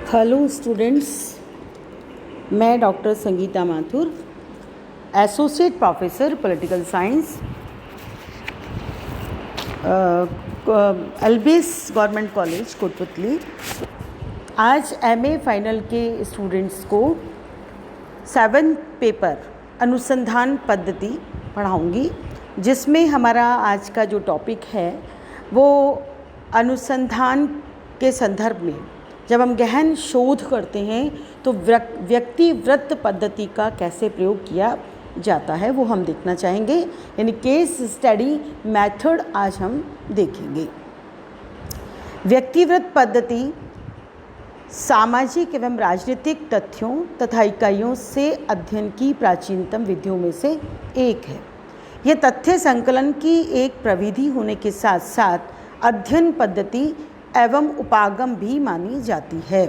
Hello students, मैं doctor Sangeeta Mathur, associate professor political science, LBS government college Kotputli. आज MA final के students को 7th paper अनुसंधान पद्धति पढ़ाऊंगी, जिसमें हमारा आज का जो टॉपिक है वो अनुसंधान के संदर्भ में जब हम गहन शोध करते हैं तो व्यक्तिवृत्त पद्धति का कैसे प्रयोग किया जाता है वो हम देखना चाहेंगे, यानी केस स्टडी मेथड आज हम देखेंगे। व्यक्तिवृत्त पद्धति सामाजिक एवं राजनीतिक तथ्यों तथा इकाइयों से अध्ययन की प्राचीनतम विधियों में से एक है। यह तथ्य संकलन की एक प्रविधि होने के साथ साथ अध्ययन पद्धति एवं उपागम भी मानी जाती है।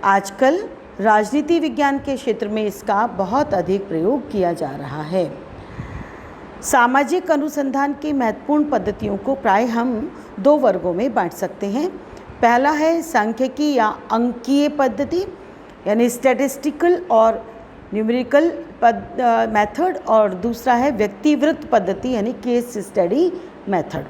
आजकल राजनीति विज्ञान के क्षेत्र में इसका बहुत अधिक प्रयोग किया जा रहा है। सामाजिक अनुसंधान की महत्वपूर्ण पद्धतियों को प्राय हम 2 वर्गों में बांट सकते हैं। पहला है सांख्यिकी या अंकीय पद्धति, यानी स्टैटिस्टिकल और न्यूमेरिकल मेथड, और दूसरा है व्यक्तिवृत्त पद्धति यानी केस स्टडी मेथड।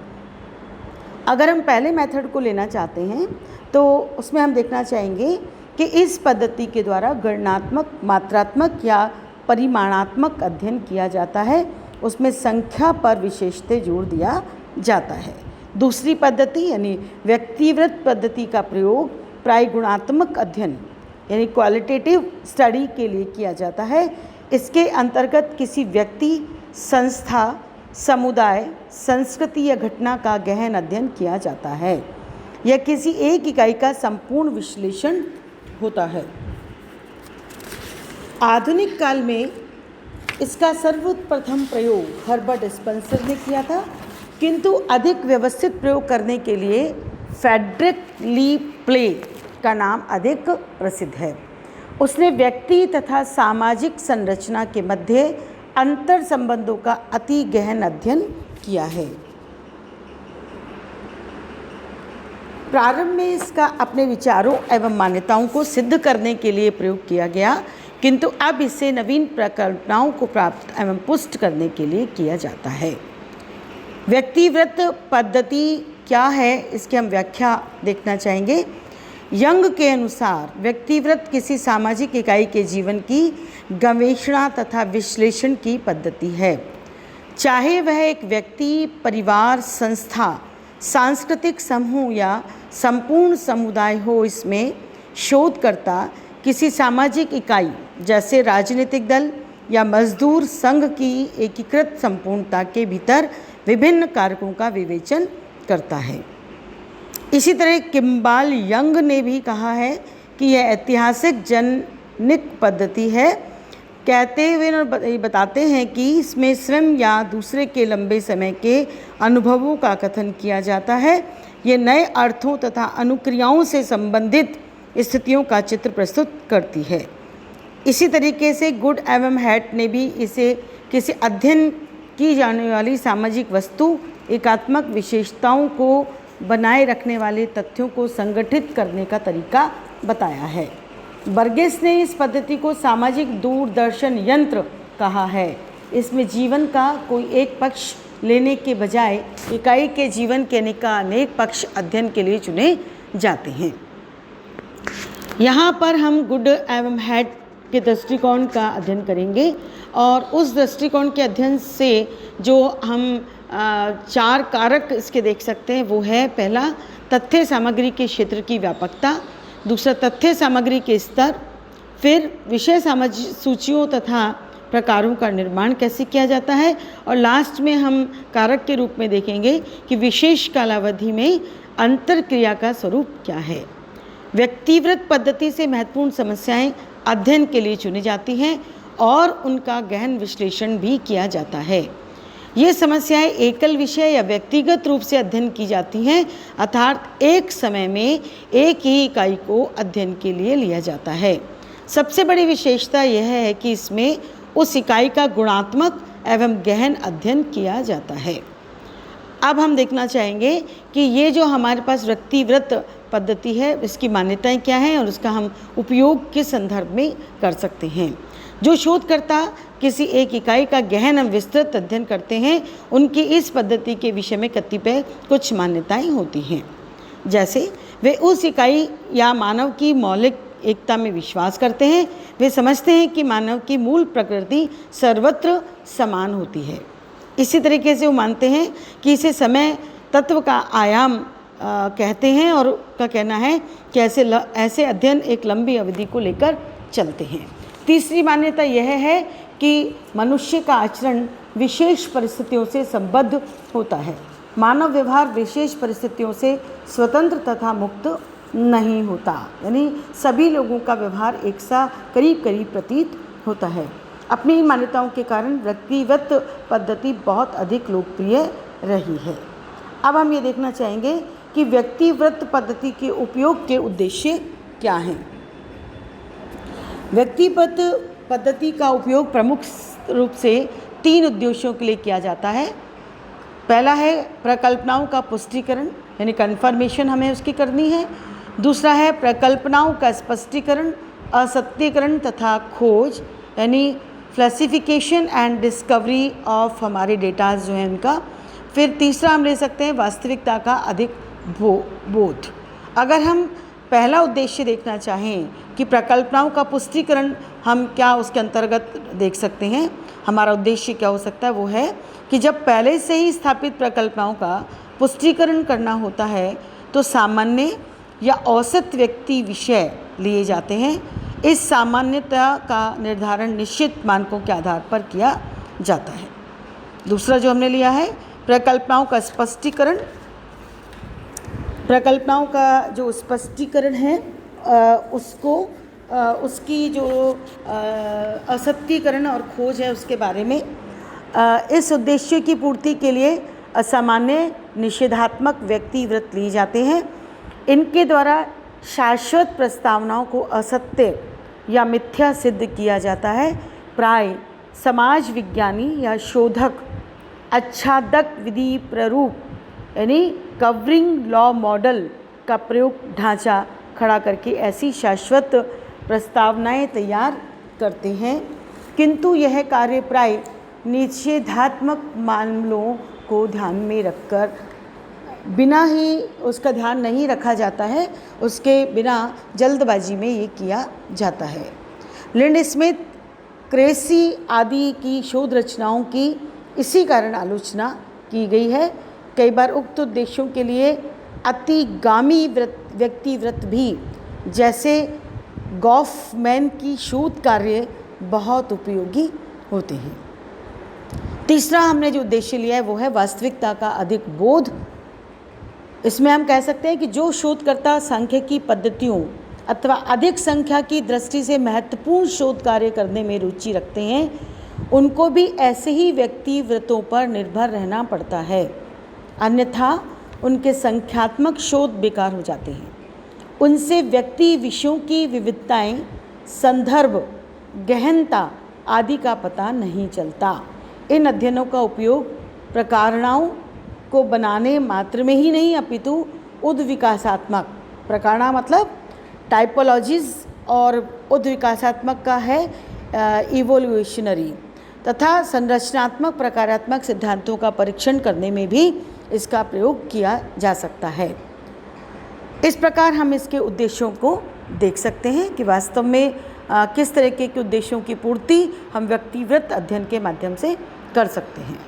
अगर हम पहले मेथड को लेना चाहते हैं तो उसमें हम देखना चाहेंगे कि इस पद्धति के द्वारा गणनात्मक, मात्रात्मक या परिमाणात्मक अध्ययन किया जाता है। उसमें संख्या पर विशेषतः जोर दिया जाता है। दूसरी पद्धति यानी व्यक्तिवृत्त पद्धति का प्रयोग प्राय गुणात्मक अध्ययन यानी क्वालिटेटिव स्टडी के लिए किया जाता है। इसके अंतर्गत किसी व्यक्ति, संस्था, समुदाय, संस्कृति या घटना का गहन अध्ययन किया जाता है। यह किसी एक इकाई का संपूर्ण विश्लेषण होता है। आधुनिक काल में इसका सर्वप्रथम प्रयोग हर्बर्ट स्पेंसर ने किया था, किंतु अधिक व्यवस्थित प्रयोग करने के लिए फ्रेडरिक ली प्ले का नाम अधिक प्रसिद्ध है। उसने व्यक्ति तथा सामाजिक संरचना के मध्य अंतर संबंधों का अति गहन अध्ययन किया है। प्रारंभ में इसका अपने विचारों एवं मान्यताओं को सिद्ध करने के लिए प्रयोग किया गया, किंतु अब इसे नवीन परिकल्पनाओं को प्राप्त एवं पुष्ट करने के लिए किया जाता है। व्यक्तिवृत्त पद्धति क्या है, इसकी हम व्याख्या देखना चाहेंगे। यंग के अनुसार व्यक्तिवृत्त किसी सामाजिक इकाई के जीवन की गवेषणा तथा विश्लेषण की पद्धति है। चाहे वह एक व्यक्ति, परिवार, संस्था, सांस्कृतिक समूह या संपूर्ण समुदाय हो, इसमें शोधकर्ता किसी सामाजिक इकाई जैसे राजनीतिक दल या मजदूर संघ की एकीकृत संपूर्णता के भीतर विभिन्न कारकों का विवेचन करता है। इसी तरह किम्बाल यंग ने भी कहा है कि यह ऐतिहासिक जननिक पद्धति है। कहते हुए बताते हैं कि इसमें स्वयं या दूसरे के लंबे समय के अनुभवों का कथन किया जाता है। ये नए अर्थों तथा अनुक्रियाओं से संबंधित स्थितियों का चित्र प्रस्तुत करती है। इसी तरीके से गुड एवं हैट ने भी इसे किसी अध्ययन की जाने वाली सामाजिक वस्तु, एकात्मक विशेषताओं को बनाए रखने वाले तथ्यों को संगठित करने का तरीका बताया है। बर्गेस ने इस पद्धति को सामाजिक दूरदर्शन यंत्र कहा है। इसमें जीवन का कोई एक पक्ष लेने के बजाय इकाई के जीवन के अनेक पक्ष अध्ययन के लिए चुने जाते हैं। यहाँ पर हम गुड एवं हैट के दृष्टिकोण का अध्ययन करेंगे, और उस दृष्टिकोण के अध्ययन से जो हम 4 कारक इसके देख सकते हैं वो है, पहला तथ्य सामग्री के क्षेत्र की व्यापकता, दूसरा तथ्य सामग्री के स्तर, फिर विषय सूचियों तथा प्रकारों का निर्माण कैसे किया जाता है, और लास्ट में हम कारक के रूप में देखेंगे कि विशेष कालावधि में अंतरक्रिया का स्वरूप क्या है। व्यक्तिवृत्त पद्धति से महत्वपूर्ण समस्याएं अध्ययन के लिए चुनी जाती हैं और उनका गहन विश्लेषण भी किया जाता है। ये समस्याएं एकल विषय या व्यक्तिगत रूप से अध्ययन की जाती हैं, अर्थात एक समय में एक ही इकाई को अध्ययन के लिए लिया जाता है। सबसे बड़ी विशेषता यह है कि इसमें उस इकाई का गुणात्मक एवं गहन अध्ययन किया जाता है। अब हम देखना चाहेंगे कि ये जो हमारे पास व्यक्तिवृत्त पद्धति है, इसकी मान्यताएं क्या हैं और उसका हम उपयोग किस संदर्भ में कर सकते हैं। जो शोधकर्ता किसी एक इकाई का गहन एवं विस्तृत अध्ययन करते हैं, उनकी इस पद्धति के विषय में कतिपय कुछ मान्यताएं होती हैं। जैसे वे उस इकाई या मानव की मौलिक एकता में विश्वास करते हैं। वे समझते हैं कि मानव की मूल प्रकृति सर्वत्र समान होती है। इसी तरीके से वो मानते हैं कि इसे समय तत्व का आयाम कहते हैं और का कहना है कि ऐसे अध्ययन एक लंबी अवधि को लेकर चलते हैं। तीसरी मान्यता यह है कि मनुष्य का आचरण विशेष परिस्थितियों से संबद्ध होता है। मानव व्यवहार विशेष परिस्थितियों से स्वतंत्र तथा मुक्त नहीं होता, यानी सभी लोगों का व्यवहार एक सा करीब करीब प्रतीत होता है। अपनी इन मान्यताओं के कारण व्यक्तिगत पद्धति बहुत अधिक लोकप्रिय रही है। अब हम ये देखना चाहेंगे कि व्यक्तिव्रत पद्धति के उपयोग के उद्देश्य क्या हैं। व्यक्तिगत पद्धति का उपयोग प्रमुख रूप से 3 उद्देश्यों के लिए किया जाता है। पहला है प्रकल्पनाओं का पुष्टिकरण, यानी कन्फर्मेशन हमें उसकी करनी है। दूसरा है प्रकल्पनाओं का स्पष्टीकरण, असत्य तथा खोज, यानी क्लासिफिकेशन एंड डिस्कवरी ऑफ हमारे डेटाज जो हैं उनका। फिर तीसरा हम ले सकते हैं वास्तविकता का अधिक बोध। अगर हम पहला उद्देश्य देखना चाहें कि प्रकल्पनाओं का पुष्टिकरण, हम क्या उसके अंतर्गत देख सकते हैं, हमारा उद्देश्य क्या हो सकता है, वो है कि जब पहले से ही स्थापित प्रकल्पनाओं का पुष्टिकरण करना होता है तो सामान्य या औसत व्यक्ति विषय लिए जाते हैं। इस सामान्यता का निर्धारण निश्चित मानकों के आधार पर किया जाता है। दूसरा जो हमने लिया है प्रकल्पनाओं का स्पष्टीकरण। प्रकल्पनाओं का जो स्पष्टीकरण है उसकी जो असत्यीकरण और खोज है उसके बारे में। इस उद्देश्य की पूर्ति के लिए असामान्य निषेधात्मक व्यक्तिव्रत लिए जाते हैं। इनके द्वारा शाश्वत प्रस्तावनाओं को असत्य या मिथ्या सिद्ध किया जाता है। प्राय समाज विज्ञानी या शोधक आच्छादक विधि प्ररूप, यानी कवरिंग लॉ मॉडल का प्रयोग ढांचा खड़ा करके ऐसी शाश्वत प्रस्तावनाएं तैयार करते हैं, किंतु यह कार्य प्राय निषेधात्मक मामलों को ध्यान में रखकर बिना ही उसका ध्यान नहीं रखा जाता है, उसके बिना जल्दबाजी में ये किया जाता है। लिंड स्मिथ, क्रेसी आदि की शोध रचनाओं की इसी कारण आलोचना की गई है। कई बार उक्त उद्देश्यों के लिए अतिगामी व्यक्तिव्रत भी, जैसे गॉफमैन की शोध कार्य, बहुत उपयोगी होते हैं। तीसरा हमने जो उद्देश्य लिया है वो है वास्तविकता का अधिक बोध। इसमें हम कह सकते हैं कि जो शोधकर्ता सांख्यिकी पद्धतियों अथवा अधिक संख्या की दृष्टि से महत्वपूर्ण शोध कार्य करने में रुचि रखते हैं, उनको भी ऐसे ही व्यक्तिव्रतों पर निर्भर रहना पड़ता है, अन्यथा उनके संख्यात्मक शोध बेकार हो जाते हैं। उनसे व्यक्ति विषयों की विविधताएं, संदर्भ, गहनता आदि का पता नहीं चलता। इन अध्ययनों का उपयोग प्रकारणाओं को बनाने मात्र में ही नहीं, अपितु उद्विकासात्मक, प्रकारणा मतलब टाइपोलॉजीज और उद्विकासात्मक का है इवोल्यूशनरी, तथा संरचनात्मक प्रकारात्मक सिद्धांतों का परीक्षण करने में भी इसका प्रयोग किया जा सकता है। इस प्रकार हम इसके उद्देश्यों को देख सकते हैं कि वास्तव में किस तरीके के उद्देश्यों की पूर्ति हम व्यक्तिव्रत अध्ययन के माध्यम से कर सकते हैं।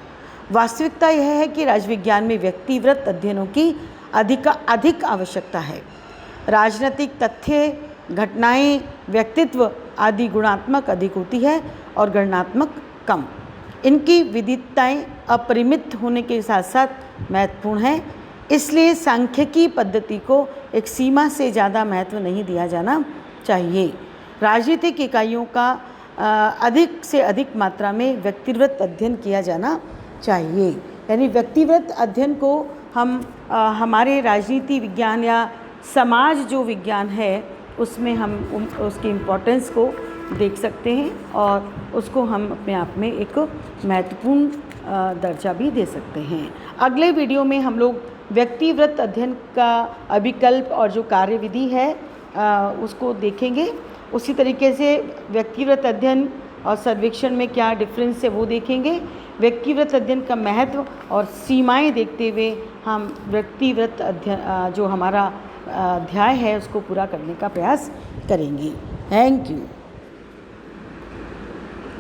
वास्तविकता यह है कि राजविज्ञान में व्यक्तिव्रत अध्ययनों की अधिक आवश्यकता है। राजनीतिक तथ्य, घटनाएं, व्यक्तित्व आदि गुणात्मक अधिक होती है और गणनात्मक कम। इनकी विविधताएं अपरिमित होने के साथ साथ महत्वपूर्ण हैं, इसलिए सांख्यिकी पद्धति को एक सीमा से ज़्यादा महत्व नहीं दिया जाना चाहिए। राजनीतिक इकाइयों का अधिक से अधिक मात्रा में व्यक्तिव्रत अध्ययन किया जाना चाहिए। यानी व्यक्तिव्रत अध्ययन को हम हमारे राजनीति विज्ञान या समाज जो विज्ञान है उसमें हम उसकी इम्पोर्टेंस को देख सकते हैं और उसको हम अपने आप में एक महत्वपूर्ण दर्जा भी दे सकते हैं। अगले वीडियो में हम लोग व्यक्तिवृत्त अध्ययन का अभिकल्प और जो कार्यविधि है उसको देखेंगे। उसी तरीके से व्यक्तिवृत्त अध्ययन और सर्वेक्षण में क्या डिफरेंस है वो देखेंगे। व्यक्तिवृत्त अध्ययन का महत्व और सीमाएं देखते हुए हम व्यक्तिवृत्त अध्ययन जो हमारा अध्याय है उसको पूरा करने का प्रयास करेंगे। Thank you.